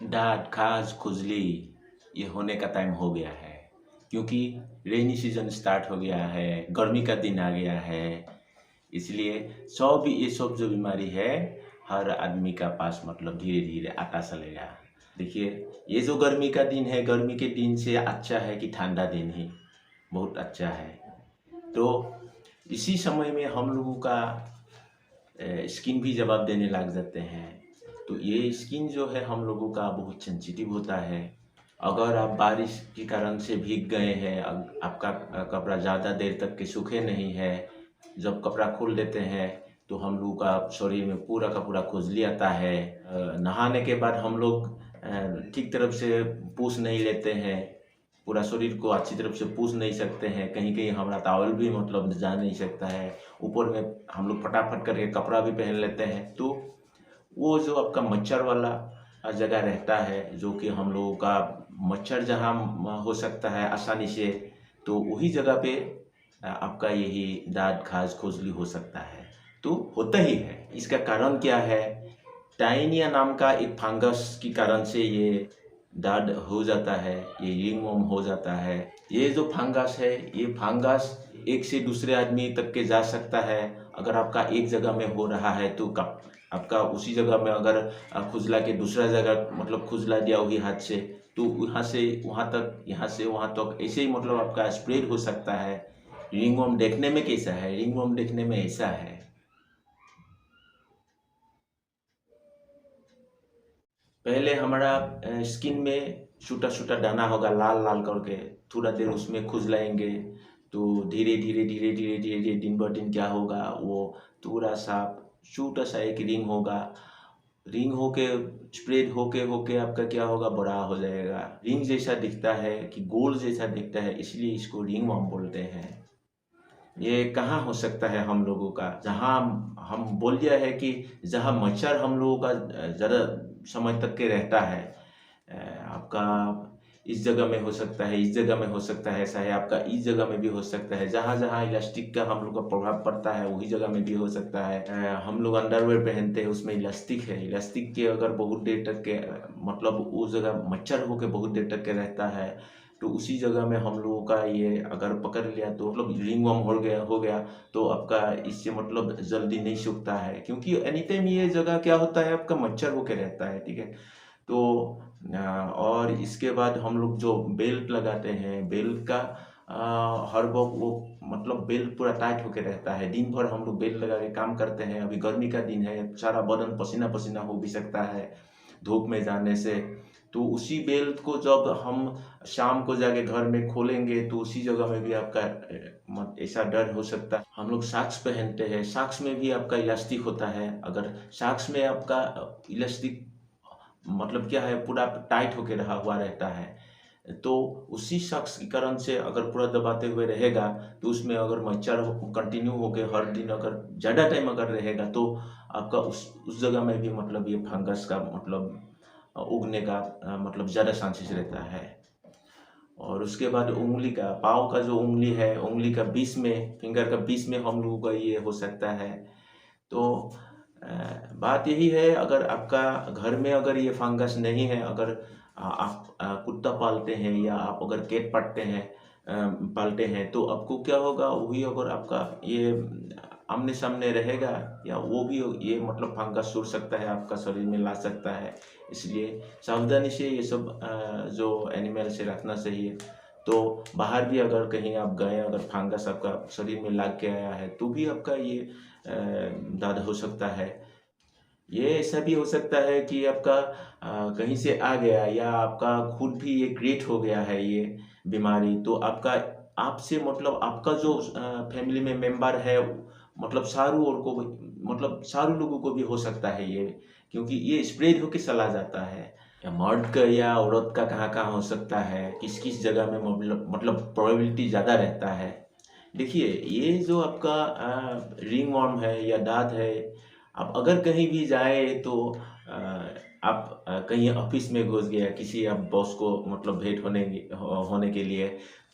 दाद खाज खुजली ये होने का टाइम हो गया है, क्योंकि रेनी सीजन स्टार्ट हो गया है, गर्मी का दिन आ गया है। इसलिए ये सब जो बीमारी है हर आदमी का पास मतलब धीरे धीरे आता चलेगा। देखिए, ये जो गर्मी का दिन है, गर्मी के दिन से अच्छा है कि ठंडा दिन ही बहुत अच्छा है। तो इसी समय में हम लोगों का स्किन भी जवाब देने लग जाते हैं। तो ये स्किन जो है हम लोगों का बहुत सेंसिटिव होता है। अगर आप बारिश के कारण से भीग गए हैं, आपका कपड़ा ज़्यादा देर तक के सूखे नहीं है, जब कपड़ा खोल देते हैं तो हम लोगों का शरीर में पूरा का पूरा खुजली आता है। नहाने के बाद हम लोग ठीक तरफ से पूछ नहीं लेते हैं, पूरा शरीर को अच्छी तरफ से पूछ नहीं सकते हैं, कहीं कहीं हमारा टॉवल भी मतलब जा नहीं सकता है, ऊपर में हम लोग फटाफट करके कपड़ा भी पहन लेते हैं। तो वो जो आपका मच्छर वाला जगह रहता है, जो कि हम लोगों का मच्छर जहाँ हो सकता है आसानी से, तो वही जगह पे आपका यही दाद खाज खुजली हो सकता है। तो होता ही है। इसका कारण क्या है? टाइनिया नाम का एक फंगस के कारण से ये दाद हो जाता है, ये रिंगवर्म हो जाता है। ये जो फंगस है, ये फंगस एक से दूसरे आदमी तक के जा सकता है। अगर आपका एक जगह में हो रहा है तो आपका उसी जगह में अगर खुजला के दूसरा जगह मतलब खुजला दिया वही हाथ से, तो यहाँ से वहाँ तक, यहाँ से वहाँ तक, ऐसे ही मतलब आपका स्प्रेड हो सकता है। रिंगवर्म देखने में कैसा है? रिंगवर्म देखने में ऐसा है। पहले हमारा स्किन में छोटा छोटा दाना होगा लाल लाल करके, थोड़ा देर उसमें खुजलाएंगे तो धीरे धीरे धीरे धीरे धीरे धीरे दिन ब दिन क्या होगा, वो थोड़ा सा छोटा सा एक रिंग होगा। रिंग होके स्प्रेड होके होके आपका क्या होगा, बड़ा हो जाएगा, रिंग जैसा दिखता है कि गोल जैसा दिखता है, इसलिए इसको रिंग वर्म बोलते हैं। ये कहाँ हो सकता है हम लोगों का? जहाँ हम बोल दिया है कि जहाँ मच्छर हम लोगों का ज़्यादा समय तक के रहता है, आपका इस जगह में हो सकता है, इस जगह में हो सकता है, चाहे आपका इस जगह में भी हो सकता है। जहाँ जहाँ इलास्टिक का हम लोग का प्रभाव पड़ता है वही जगह में भी हो सकता है। हम लोग अंडरवेयर पहनते हैं, उसमें इलास्टिक है, इलास्टिक के अगर बहुत देर तक के मतलब उस जगह मच्छर होकर बहुत देर तक के रहता है, तो उसी जगह में हम लोगों का ये अगर पकड़ लिया तो मतलब रिंगवर्म हो गया तो आपका इससे मतलब जल्दी नहीं सूखता है, क्योंकि एनी टाइम ये जगह क्या होता है, आपका मच्छर होके रहता है। ठीक है। तो और इसके बाद हम लोग जो बेल्ट लगाते हैं, बेल्ट का हर वो मतलब बेल्ट पूरा टाइट होके रहता है। दिन भर हम लोग बेल्ट लगा के काम करते हैं। अभी गर्मी का दिन है, सारा बदन पसीना पसीना हो भी सकता है धूप में जाने से। तो उसी बेल्ट को जब हम शाम को जाके घर में खोलेंगे तो उसी जगह में भी आपका ऐसा डर हो सकता है। हम लोग सॉक्स पहनते हैं, सॉक्स में भी आपका इलास्टिक होता है। अगर सॉक्स में आपका इलास्टिक मतलब क्या है, पूरा टाइट होके रहा हुआ रहता है, तो उसी शख्स के कारण से अगर पूरा दबाते हुए रहेगा तो उसमें अगर मच्छर कंटिन्यू होके हर दिन अगर ज़्यादा टाइम अगर रहेगा तो आपका उस जगह में भी मतलब ये फंगस का मतलब उगने का मतलब ज़्यादा चांसेस रहता है। और उसके बाद उंगली का, पाँव का जो उंगली है, उंगली का बीच में, फिंगर का बीच में हम लोगों का ये हो सकता है। तो बात यही है, अगर आपका घर में अगर ये फंगस नहीं है, अगर आप कुत्ता पालते हैं या आप अगर कैट पालते हैं तो आपको क्या होगा, वही अगर आपका ये आमने सामने रहेगा या वो भी ये मतलब फंगस छोड़ सकता है, आपका शरीर में ला सकता है। इसलिए सावधानी से ये सब जो एनिमल से रखना चाहिए। तो बाहर भी अगर कहीं आप गए, अगर फंगस आपका शरीर में लग के आया है तो भी आपका ये दर्द हो सकता है। ये ऐसा भी हो सकता है कि आपका कहीं से आ गया या आपका खुद भी ये क्रिएट हो गया है ये बीमारी, तो आपका आपसे मतलब आपका जो फैमिली में मेंबर है, मतलब सारू लोगों को भी हो सकता है ये, क्योंकि ये स्प्रेड होके चला जाता है। या मर्द का या औरत का कहाँ कहाँ हो सकता है, किस किस जगह में मतलब प्रोबेबिलिटी ज़्यादा रहता है। देखिए, ये जो आपका रिंग वर्म है या दाद है, आप अगर कहीं भी जाए तो आप कहीं ऑफिस में घुस गया, किसी आप बॉस को मतलब भेंट होने के लिए,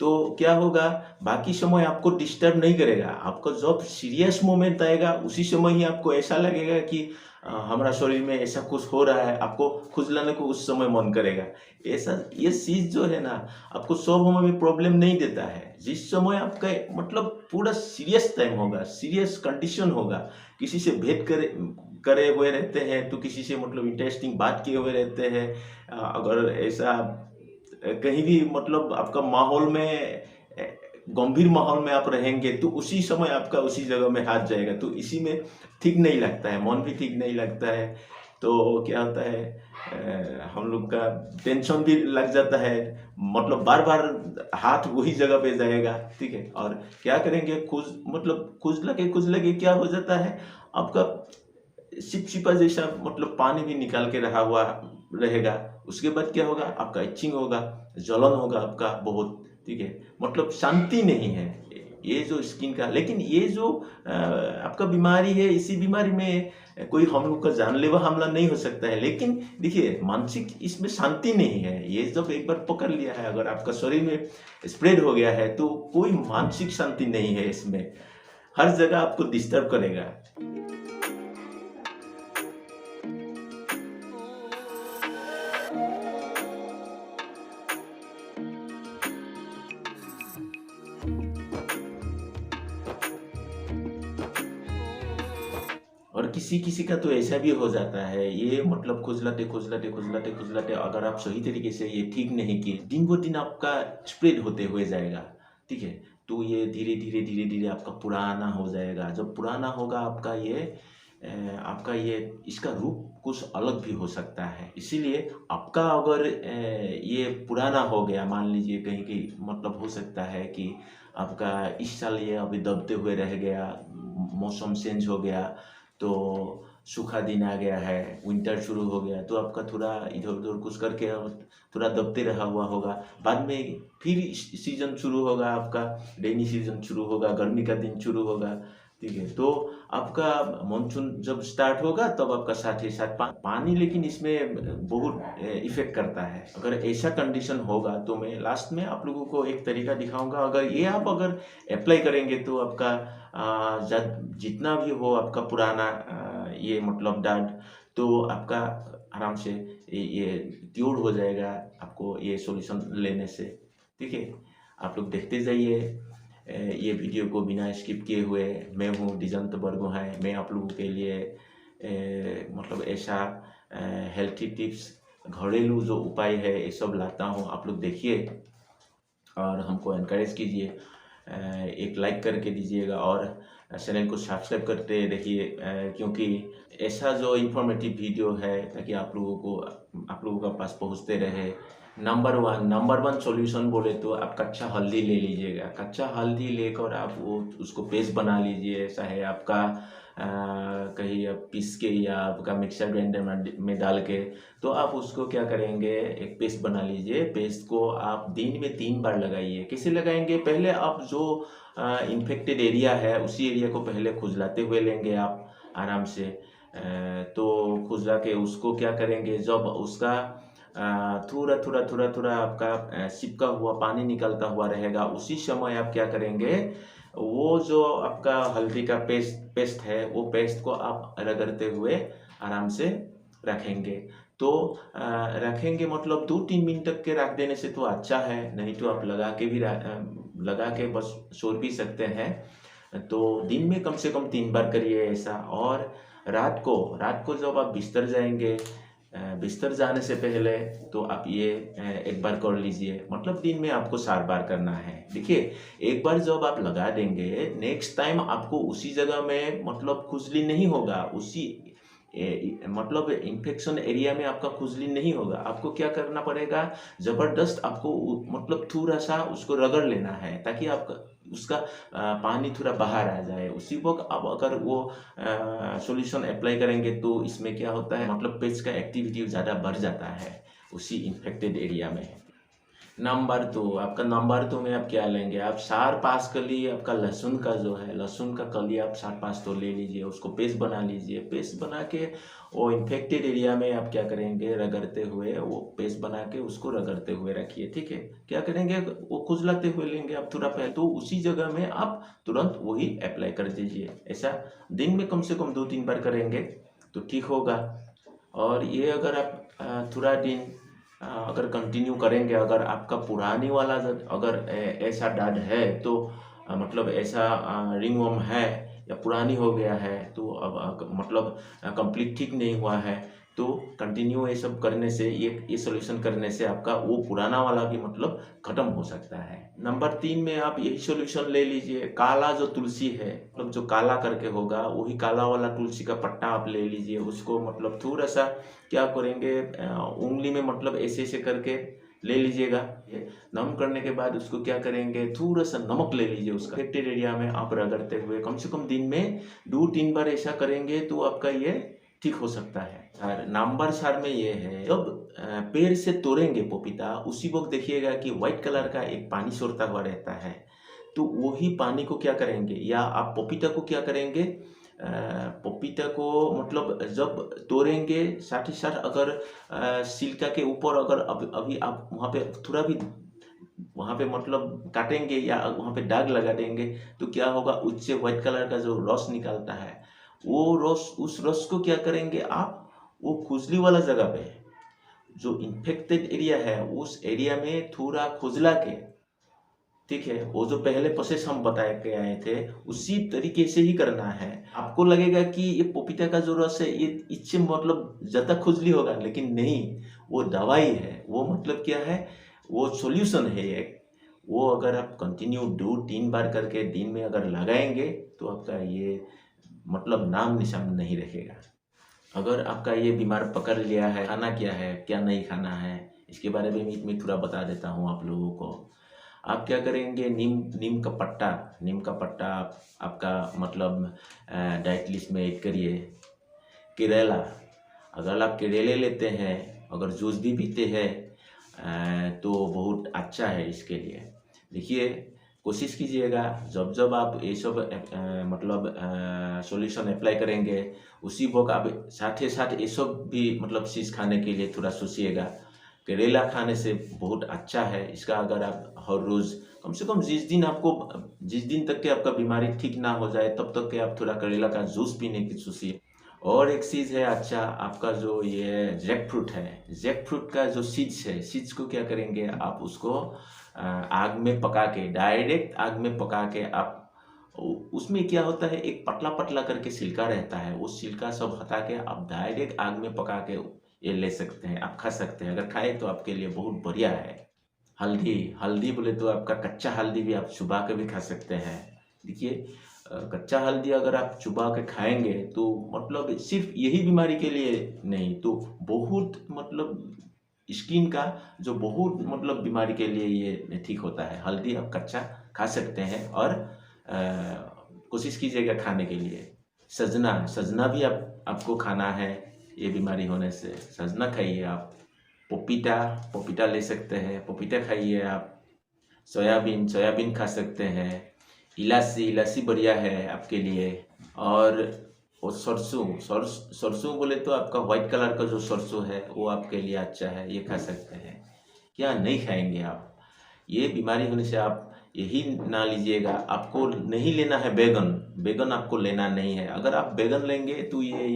तो क्या होगा, बाकी समय आपको डिस्टर्ब नहीं करेगा। आपको जब सीरियस मोमेंट आएगा उसी समय ही आपको ऐसा लगेगा कि हमारा शरीर में ऐसा कुछ हो रहा है, आपको खुजलाने को उस समय मन करेगा। ऐसा ये चीज़ जो है ना, आपको सब समय में प्रॉब्लम नहीं देता है। जिस समय आपका मतलब पूरा सीरियस टाइम होगा, सीरियस कंडीशन होगा, किसी से भेंट करे हुए रहते हैं, तो किसी से मतलब इंटरेस्टिंग बात किए हुए रहते हैं। अगर ऐसा कहीं भी मतलब आपका माहौल में गंभीर माहौल में आप रहेंगे, तो उसी समय आपका उसी जगह में हाथ जाएगा, तो इसी में ठीक नहीं लगता है, मन भी ठीक नहीं लगता है। तो क्या होता है, हम लोग का टेंशन भी लग जाता है, मतलब बार बार हाथ वही जगह पे जाएगा, ठीक है। और क्या करेंगे, मतलब खुजला के क्या हो जाता है, आपका चिपचिपा जैसा मतलब पानी भी निकाल के रहा हुआ रहेगा। उसके बाद क्या होगा, आपका इचिंग होगा, जलन होगा आपका बहुत, ठीक है। मतलब शांति नहीं है ये जो स्किन का। लेकिन ये जो आपका बीमारी है, इसी बीमारी में कोई हम लोग का जानलेवा हमला नहीं हो सकता है। लेकिन देखिए, मानसिक इसमें शांति नहीं है। ये जब एक बार पकड़ लिया है, अगर आपका शरीर में स्प्रेड हो गया है, तो कोई मानसिक शांति नहीं है इसमें, हर जगह आपको डिस्टर्ब करेगा। और किसी किसी का तो ऐसा भी हो जाता है, ये मतलब खुजलाते अगर आप सही तरीके से ये ठीक नहीं किए, दिन ब दिन आपका स्प्रेड होते हुए जाएगा, ठीक है। तो ये धीरे धीरे आपका पुराना हो जाएगा। जब पुराना होगा आपका ये इसका रूप कुछ अलग भी हो सकता है। इसीलिए आपका अगर ये पुराना हो गया, मान लीजिए कहीं की मतलब हो सकता है कि आपका इस साल ये अभी दबते हुए रह गया, मौसम चेंज हो गया, तो सूखा दिन आ गया है, विंटर शुरू हो गया, तो आपका थोड़ा इधर उधर कुछ करके थोड़ा दबते रहा हुआ होगा। बाद में फिर सीजन शुरू होगा, आपका रेनी सीजन शुरू होगा, गर्मी का दिन शुरू होगा, ठीक है। तो आपका मानसून जब स्टार्ट होगा, तब आपका साथ ही साथ पानी लेकिन इसमें बहुत इफेक्ट करता है। अगर ऐसा कंडीशन होगा, तो मैं लास्ट में आप लोगों को एक तरीका दिखाऊंगा। अगर अप्लाई करेंगे, तो आपका जितना भी हो आपका पुराना ये मतलब डार्ट, तो आपका आराम से ये क्योर हो जाएगा, आपको ये सॉल्यूशन लेने से, ठीक है। आप लोग देखते जाइए ये वीडियो को बिना स्किप किए हुए। मैं हूँ दिजंत बरगोहाई। मैं आप लोगों के लिए मतलब ऐसा हेल्थी टिप्स, घरेलू जो उपाय है, ये सब लाता हूँ। आप लोग देखिए और हमको एनकरेज कीजिए, एक लाइक करके दीजिएगा और चैनल को सब्सक्राइब करते रहिए, क्योंकि ऐसा जो इन्फॉर्मेटिव वीडियो है, ताकि आप लोगों का पास पहुंचते रहे। नंबर वन सॉल्यूशन बोले तो आप कच्चा हल्दी ले लीजिएगा। कच्चा हल्दी लेकर आप उसको पेस्ट बना लीजिए, चाहे आपका कहीं आप पीस के या आपका मिक्सर ग्राइंडर में डाल के, तो आप उसको क्या करेंगे, एक पेस्ट बना लीजिए। पेस्ट को आप दिन में 3 बार लगाइए। कैसे लगाएंगे, पहले आप जो इन्फेक्टेड एरिया है, उसी एरिया को पहले खुजलाते हुए लेंगे आप आराम से। तो खुजला के उसको क्या करेंगे, जब उसका थोड़ा आपका चिपका हुआ पानी निकलता हुआ रहेगा, उसी समय आप क्या करेंगे, वो जो आपका हल्दी का पेस्ट है, वो पेस्ट को आप रगड़ते हुए आराम से रखेंगे। तो रखेंगे मतलब 2-3 मिनट तक के रख देने से तो अच्छा है, नहीं तो आप लगा के बस छोड़ भी सकते हैं। तो दिन में कम से कम 3 बार करिए ऐसा। और रात को जब आप बिस्तर जाएंगे, बिस्तर जाने से पहले तो आप ये एक बार कर लीजिए। मतलब दिन में आपको 4 बार करना है। देखिए, एक बार जब आप लगा देंगे, नेक्स्ट टाइम आपको उसी जगह में मतलब खुजली नहीं होगा, मतलब इन्फेक्शन एरिया में आपका खुजली नहीं होगा। आपको क्या करना पड़ेगा, जबरदस्त आपको मतलब थोड़ा सा उसको रगड़ लेना है, ताकि आपका उसका पानी थोड़ा बाहर आ जाए। उसी वक्त अब अगर वो सॉल्यूशन अप्लाई करेंगे, तो इसमें क्या होता है, मतलब पेस्ट का एक्टिविटी ज़्यादा बढ़ जाता है उसी इन्फेक्टेड एरिया में। नंबर 2 में आप क्या लेंगे, आप 4-5 कली आपका लहसुन का जो है, लहसुन का कली आप 4-5 तो ले लीजिए, उसको पेस्ट बना लीजिए। पेस्ट बना के वो इन्फेक्टेड एरिया में आप क्या करेंगे, रगड़ते हुए वो पेस्ट बना के उसको रगड़ते हुए रखिए, ठीक है। क्या करेंगे, वो खुजलाते हुए लेंगे आप थोड़ा पहले, तो उसी जगह में आप तुरंत वही अप्लाई कर दीजिए। ऐसा दिन में कम से कम 2-3 बार करेंगे तो ठीक होगा। और ये अगर आप थोड़ा दिन अगर कंटिन्यू करेंगे, अगर आपका पुरानी वाला अगर ऐसा दाद है तो मतलब ऐसा रिंगवर्म है या पुरानी हो गया है, तो अब मतलब कंप्लीट ठीक नहीं हुआ है, तो कंटिन्यू ये सब करने से, ये सॉल्यूशन करने से आपका वो पुराना वाला भी मतलब खत्म हो सकता है। नंबर 3 में आप यही सॉल्यूशन ले लीजिए। काला जो तुलसी है, मतलब जो काला करके होगा, वही काला वाला तुलसी का पत्ता आप ले लीजिए। उसको मतलब थोड़ा सा क्या करेंगे, उंगली में मतलब ऐसे ऐसे करके ले लीजिएगा। नम करने के बाद उसको क्या करेंगे, थोड़ा सा नमक ले लीजिए, उसका अफेक्टेड एरिया में आप रगड़ते हुए कम से कम दिन में 2-3 बार ऐसा करेंगे तो आपका ये ठीक हो सकता है। और नंबर 4 में ये है, जब पेड़ से तोड़ेंगे पपीता, उसी वक्त देखिएगा कि व्हाइट कलर का एक पानी छोड़ता हुआ रहता है, तो वही पानी को क्या करेंगे, या आप पपीता को क्या करेंगे, पपीता को मतलब जब तोड़ेंगे साथ ही साथ अगर छिलका के ऊपर अगर अभी आप वहाँ पे थोड़ा भी वहाँ पे मतलब काटेंगे या वहाँ पे दाग लगा देंगे, तो क्या होगा, उससे व्हाइट कलर का जो रस निकलता है, वो रस, उस रस को क्या करेंगे आप, वो खुजली वाला जगह पे, जो इन्फेक्टेड एरिया है, उस एरिया में थोड़ा खुजला के, ठीक है, वो जो पहले प्रोसेस हम बताए के आए थे, उसी तरीके से ही करना है। आपको लगेगा कि ये पपीता का जो रस है, ये इससे मतलब ज़्यादा खुजली होगा, लेकिन नहीं, वो दवाई है। वो मतलब क्या है, वो सॉल्यूशन है एक। वो अगर आप कंटिन्यू 2-3 बार करके दिन में अगर लगाएंगे तो आपका ये मतलब नाम निशान नहीं रखेगा। अगर आपका ये बीमार पकड़ लिया है, खाना क्या है क्या नहीं खाना है, इसके बारे में मैं थोड़ा बता देता हूँ आप लोगों को। आप क्या करेंगे, नीम का पत्ता आपका मतलब डाइट लिस्ट में ऐड करिए। केरेला, अगर आप केरेले लेते हैं, अगर जूस भी पीते हैं तो बहुत अच्छा है इसके लिए। देखिए, कोशिश कीजिएगा जब जब आप ये सब मतलब सॉल्यूशन अप्लाई करेंगे, उसी वक्त आप साथ ही साथ ये सब भी मतलब चीज़ खाने के लिए थोड़ा सोचिएगा। करेला खाने से बहुत अच्छा है। इसका अगर आप हर रोज़ कम से कम जिस दिन तक के आपका बीमारी ठीक ना हो जाए, तब तक के आप थोड़ा करेला का जूस पीने की सोचिए। और एक चीज़ है, अच्छा, आपका जो ये जैक फ्रूट का जो सीड्स है, सीड्स को क्या करेंगे आप, उसको आग में पका के, डायरेक्ट आग में पका के आप, उसमें क्या होता है, एक पतला पतला करके छिलका रहता है, वो छिलका सब हटा के आप डायरेक्ट आग में पका के ये ले सकते हैं, आप खा सकते हैं। अगर खाए तो आपके लिए बहुत बढ़िया है। हल्दी, हल्दी बोले तो आपका कच्चा हल्दी भी आप चुबा के भी खा सकते हैं। देखिए, कच्चा हल्दी अगर आप चुबा के खाएंगे तो मतलब सिर्फ यही बीमारी के लिए नहीं, तो बहुत मतलब स्किन का जो बहुत मतलब बीमारी के लिए ये ठीक होता है। हल्दी आप कच्चा खा सकते हैं और कोशिश कीजिएगा खाने के लिए। सजना भी आपको खाना है, ये बीमारी होने से सजना खाइए आप। पपीता ले सकते हैं, पपीता खाइए आप। सोयाबीन खा सकते हैं। इलायची बढ़िया है आपके लिए। और सरसों बोले तो आपका व्हाइट कलर का जो सरसों है, वो आपके लिए अच्छा है, ये खा सकते हैं। क्या नहीं खाएंगे आप? ये बीमारी होने से आप यही ना लीजिएगा। आपको नहीं लेना है बैगन आपको लेना नहीं है। अगर आप बैगन लेंगे तो ये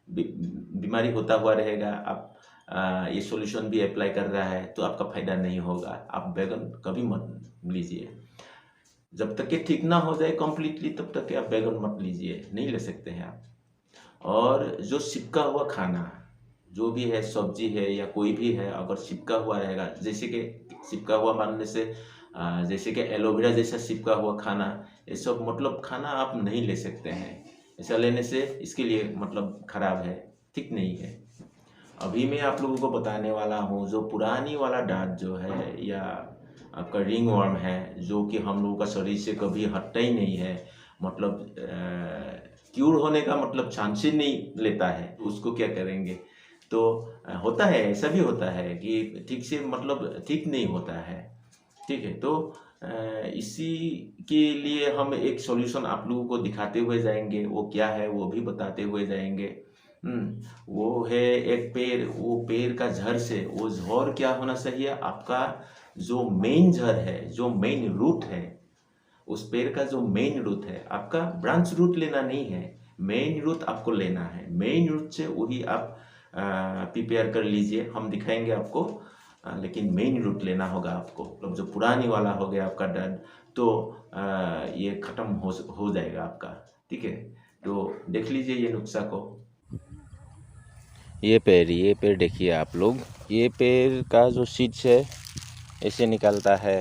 बीमारी होता हुआ रहेगा। आप ये सॉल्यूशन भी अप्लाई कर रहा है तो आपका फायदा नहीं होगा। आप बैगन कभी मत लीजिए, जब तक कि ठीक ना हो जाए कम्प्लीटली, तब तक कि आप बैगन मत लीजिए, नहीं ले सकते हैं आप। और जो चिपका हुआ खाना जो भी है, सब्जी है या कोई भी है, अगर चिपका हुआ रहेगा, जैसे कि चिपका हुआ मानने से जैसे कि एलोवेरा जैसा चिपका हुआ खाना, ये सब मतलब खाना आप नहीं ले सकते हैं। ऐसा लेने से इसके लिए मतलब खराब है, ठीक नहीं है। अभी मैं आप लोगों को बताने वाला हूँ, जो पुरानी वाला दांत जो है या आपका रिंग वर्म है, जो कि हम लोगों का शरीर से कभी हटता ही नहीं है, मतलब क्यूर होने का मतलब चांस ही नहीं लेता है, उसको क्या करेंगे, तो होता है, ऐसा भी होता है कि ठीक से मतलब ठीक नहीं होता है। ठीक है, तो इसी के लिए हम एक सॉल्यूशन आप लोगों को दिखाते हुए जाएंगे, वो क्या है वो भी बताते हुए जाएंगे। वो है एक पेड़, वो पेड़ का जड़ से, वो जड़ क्या होना चाहिए, आपका जो मेन जड़ है, जो मेन रूट है, उस पेड़ का जो मेन रूट है, आपका ब्रांच रूट लेना नहीं है, मेन रूट आपको लेना है। मेन रूट से वही आप प्रिपेयर कर लीजिए, हम दिखाएंगे आपको। लेकिन मेन रूट लेना होगा आपको, मतलब जो पुरानी वाला हो गया आपका डर, तो ये ख़त्म हो जाएगा आपका। ठीक है, तो देख लीजिए ये नुस्खा को। ये पेड़ देखिए आप लोग, ये पेड़ का जो सीड्स है ऐसे निकलता है,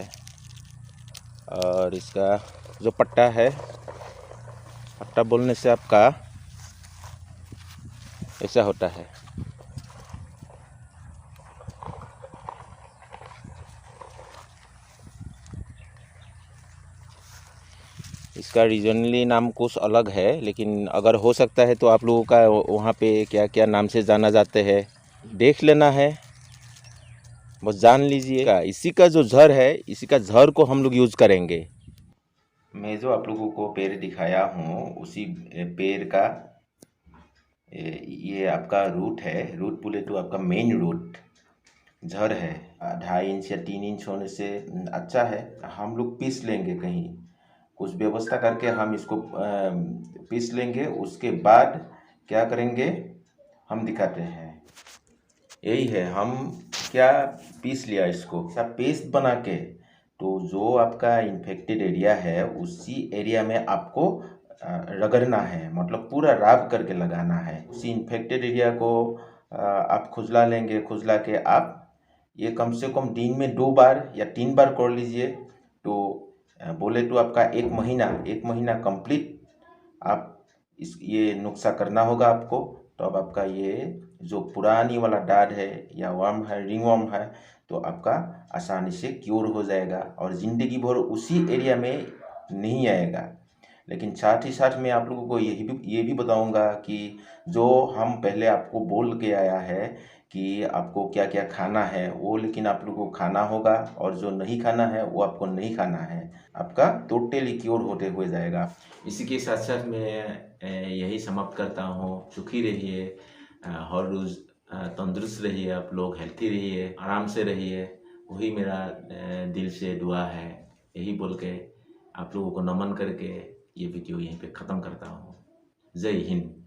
और इसका जो पट्टा है, पट्टा बोलने से आपका ऐसा होता है। इसका रीजनली नाम कुछ अलग है, लेकिन अगर हो सकता है तो आप लोगों का वहाँ पे क्या क्या नाम से जाना जाते हैं देख लेना है, बस जान लीजिएगा। इसी का जो जड़ है, इसी का जड़ को हम लोग यूज़ करेंगे। मैं जो आप लोगों को पेड़ दिखाया हूँ, उसी पेड़ का ये आपका रूट है। रूट बोले तो आपका मेन रूट जड़ है। 2.5 इंच या 3 इंच होने से अच्छा है। हम लोग पीस लेंगे, कहीं कुछ व्यवस्था करके हम इसको पीस लेंगे। उसके बाद क्या करेंगे हम दिखाते हैं। यही है, हम क्या पीस लिया इसको, सब पेस्ट बना के, तो जो आपका इन्फेक्टेड एरिया है उसी एरिया में आपको रगड़ना है, मतलब पूरा राब करके लगाना है। उसी इन्फेक्टेड एरिया को आप खुजला लेंगे। खुजला के आप ये कम से कम दिन में 2 बार या 3 बार कर लीजिए। तो बोले तो आपका 1 महीना कंप्लीट आप ये नुस्खा करना होगा आपको। तो अब आपका ये जो पुरानी वाला दाद है या वर्म है, रिंगवर्म है, तो आपका आसानी से क्योर हो जाएगा और ज़िंदगी भर उसी एरिया में नहीं आएगा। लेकिन साथ ही साथ मैं आप लोगों को ये भी बताऊंगा कि जो हम पहले आपको बोल के आया है कि आपको क्या क्या खाना है, वो लेकिन आप लोगों को खाना होगा, और जो नहीं खाना है वो आपको नहीं खाना है। आपका टोटली क्योर होते हुए जाएगा। इसी के साथ साथ मैं यही समाप्त करता हूँ। सुखी रहिए, हर रोज़ तंदुरुस्त रहिए, आप लोग हेल्थी रहिए, आराम से रहिए, वही मेरा दिल से दुआ है। यही बोल के आप लोगों को नमन करके ये वीडियो यहीं पे ख़त्म करता हूँ। जय हिंद।